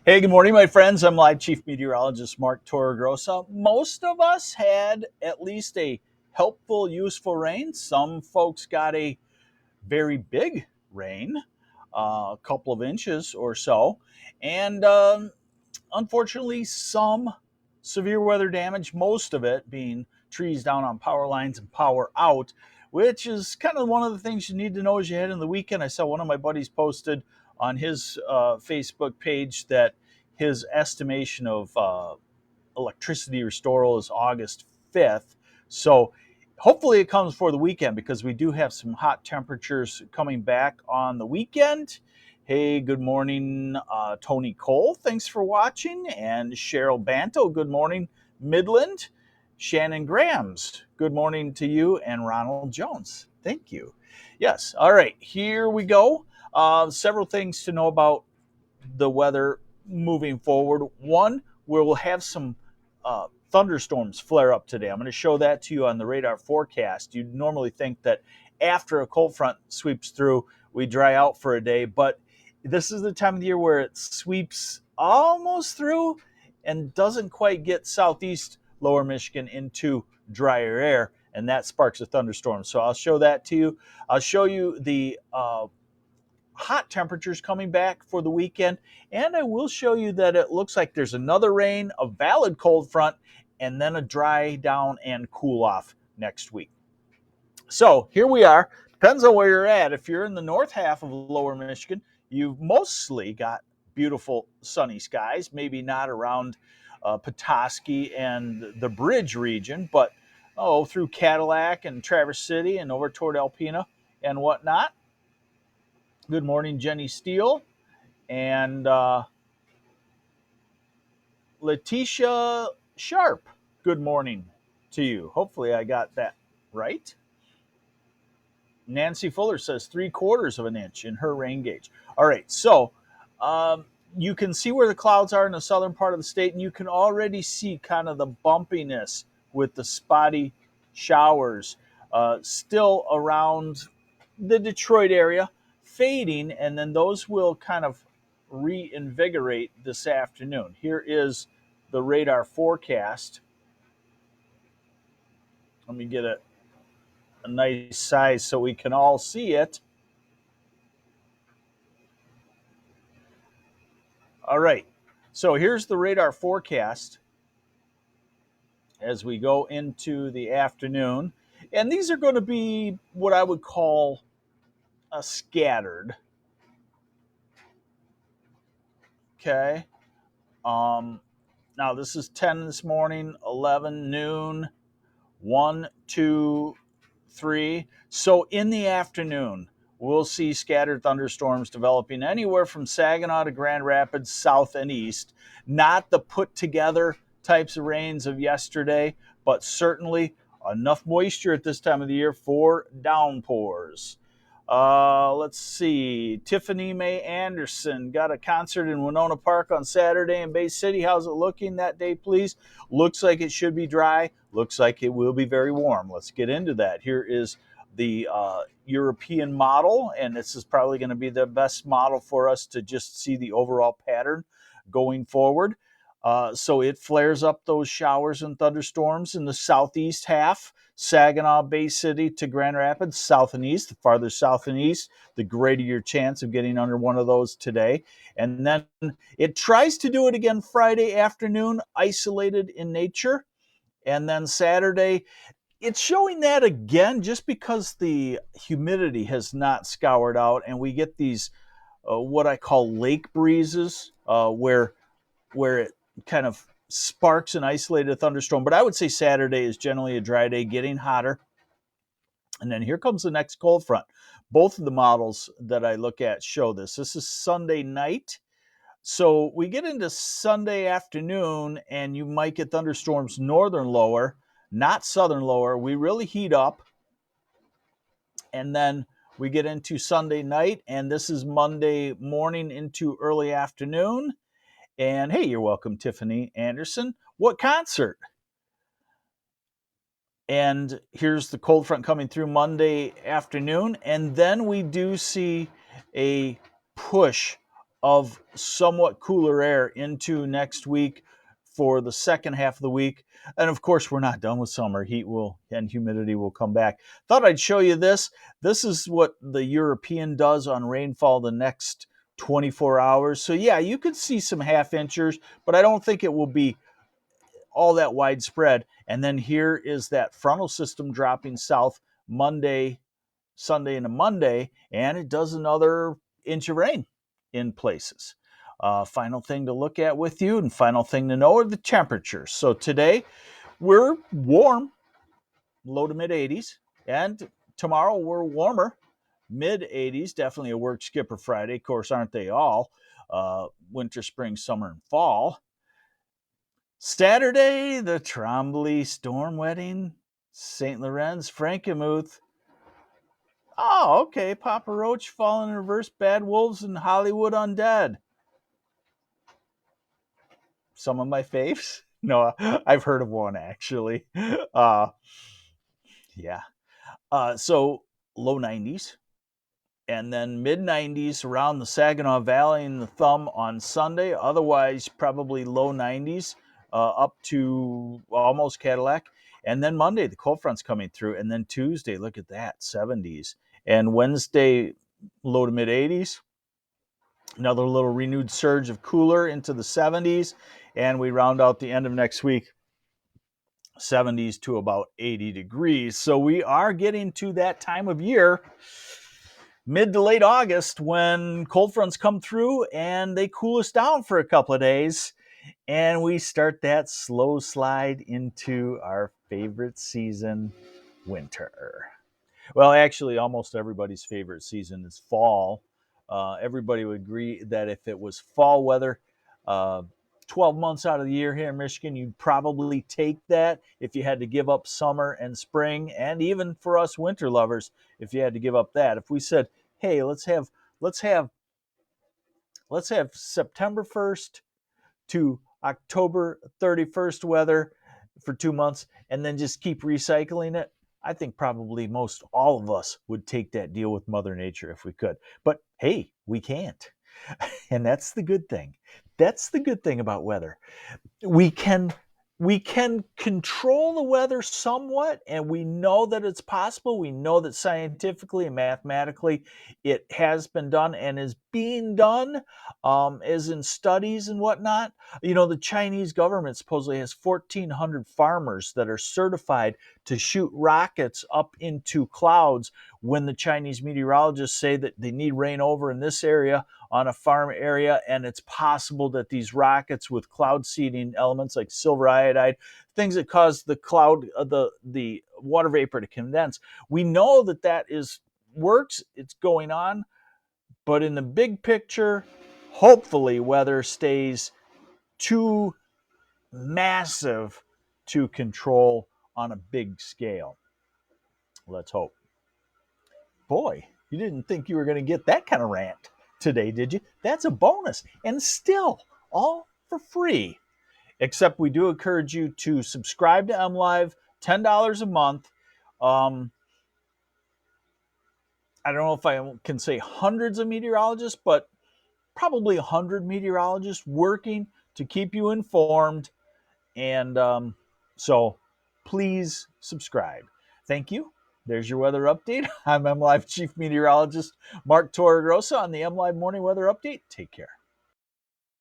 Hey, good morning, my friends. I'm Live Chief Meteorologist Mark Torregrossa. Most of us had at least a helpful, useful rain. Some folks got a very big rain, a couple of inches or so. And unfortunately, some severe weather damage, most of it being trees down on power lines and power out, which is kind of one of the things you need to know as you head into the weekend. I saw one of my buddies posted on his Facebook page that his estimation of electricity restoral is August 5th. So hopefully it comes for the weekend because we do have some hot temperatures coming back on the weekend. Hey, good morning, Tony Cole. Thanks for watching. And Cheryl Banto, good morning, Midland. Shannon Grams, good morning to you. And Ronald Jones, thank you. Yes, all right, here we go. Several things to know about the weather moving forward. One, we'll have some thunderstorms flare up today. I'm going to show that to you on the radar forecast. You'd normally think that after a cold front sweeps through, we dry out for a day, but this is the time of the year where it sweeps almost through and doesn't quite get southeast lower Michigan into drier air, and that sparks a thunderstorm. So I'll show that to you. I'll show you the hot temperatures coming back for the weekend. And I will show you that it looks like there's another rain, a valid cold front, and then a dry down and cool off next week. So here we are. Depends on where you're at. If you're in the north half of lower Michigan, you've mostly got beautiful sunny skies, maybe not around Petoskey and the Bridge region, but through Cadillac and Traverse City and over toward Alpena and whatnot. Good morning, Jenny Steele. And Letitia Sharp, good morning to you. Hopefully, I got that right. Nancy Fuller says 3/4 of an inch in her rain gauge. All right, so you can see where the clouds are in the southern part of the state, and you can already see kind of the bumpiness with the spotty showers still around the Detroit area, fading, and then those will kind of reinvigorate this afternoon. Here is the radar forecast. Let me get a nice size so we can all see it. All right, so here's the radar forecast as we go into the afternoon. And these are going to be what I would call scattered. Okay. Now, this is 10 this morning, 11 noon, 1, 2, 3. So in the afternoon, we'll see scattered thunderstorms developing anywhere from Saginaw to Grand Rapids, south and east. Not the put together types of rains of yesterday, but certainly enough moisture at this time of the year for downpours. Let's see. Tiffany Mae Anderson got a concert in Winona Park on Saturday in Bay City. How's it looking that day, please? Looks like it should be dry. Looks like it will be very warm. Let's get into that. Here is the European model, and this is probably going to be the best model for us to just see the overall pattern going forward. So it flares up those showers and thunderstorms in the southeast half, Saginaw, Bay City to Grand Rapids, south and east. The farther south and east, the greater your chance of getting under one of those today. And then it tries to do it again Friday afternoon, isolated in nature. And then Saturday, it's showing that again just because the humidity has not scoured out, and we get these what I call lake breezes, where it kind of sparks an isolated thunderstorm. But I would say Saturday is generally a dry day, getting hotter. And then here comes the next cold front. Both of the models that I look at show this. This is Sunday night. So we get into Sunday afternoon, and you might get thunderstorms northern lower, not southern lower. We really heat up. And then we get into Sunday night, and this is Monday morning into early afternoon. And hey, you're welcome, Tiffany Anderson. What concert? And here's the cold front coming through Monday afternoon. And then we do see a push of somewhat cooler air into next week for the second half of the week. And of course, we're not done with summer. Heat will and humidity will come back. Thought I'd show you this. This is what the European does on rainfall the next 24 hours. So yeah, you could see some half inchers, but I don't think it will be all that widespread. And then here is that frontal system dropping south Monday, Sunday, and a Monday, and it does another inch of rain in places. Final thing to look at with you, and final thing to know are the temperatures. So today we're warm, low to mid 80s, and tomorrow we're warmer, mid 80s. Definitely a work skipper Friday. Of course, aren't they all? Winter, spring, summer, and fall. Saturday, the Trombley Storm Wedding, St. Lorenz, Frankenmuth. Oh, okay. Papa Roach, Fallen in Reverse, Bad Wolves, and Hollywood Undead. Some of my faves. No, I've heard of one actually. Yeah. So low 90s, and then mid 90s around the Saginaw Valley and the Thumb on Sunday. Otherwise, probably low 90s up to almost Cadillac. And then Monday, the cold front's coming through. And then Tuesday, look at that, 70s. And Wednesday, low to mid 80s. Another little renewed surge of cooler into the 70s. And we round out the end of next week, 70s to about 80 degrees. So we are getting to that time of year, mid to late August, when cold fronts come through and they cool us down for a couple of days. And we start that slow slide into our favorite season, winter. Well, actually, almost everybody's favorite season is fall. Everybody would agree that if it was fall weather, 12 months out of the year here in Michigan, you'd probably take that if you had to give up summer and spring, and even for us winter lovers, if you had to give up that. If we said, hey, let's have September 1st to October 31st weather for 2 months, and then just keep recycling it, I think probably most all of us would take that deal with Mother Nature if we could. But hey, we can't. And that's the good thing. That's the good thing about weather. We can control the weather somewhat, and we know that it's possible. We know that scientifically and mathematically it has been done and is being done, as in studies and whatnot. You know, the Chinese government supposedly has 1,400 farmers that are certified to shoot rockets up into clouds when the Chinese meteorologists say that they need rain over in this area on a farm area, and it's possible that these rockets with cloud seeding elements like silver iodide, things that cause the cloud, the water vapor to condense. We know that that is works. It's going on, but in the big picture, hopefully weather stays too massive to control on a big scale. Let's hope. Boy, you didn't think you were going to get that kind of rant today, did you? That's a bonus, and still all for free. Except we do encourage you to subscribe to MLive, $10 a month. I don't know if I can say hundreds of meteorologists, but probably 100 meteorologists working to keep you informed. And so please subscribe. Thank you. There's your weather update. I'm MLive Chief Meteorologist Mark Torregrossa on the MLive Morning Weather Update. Take care.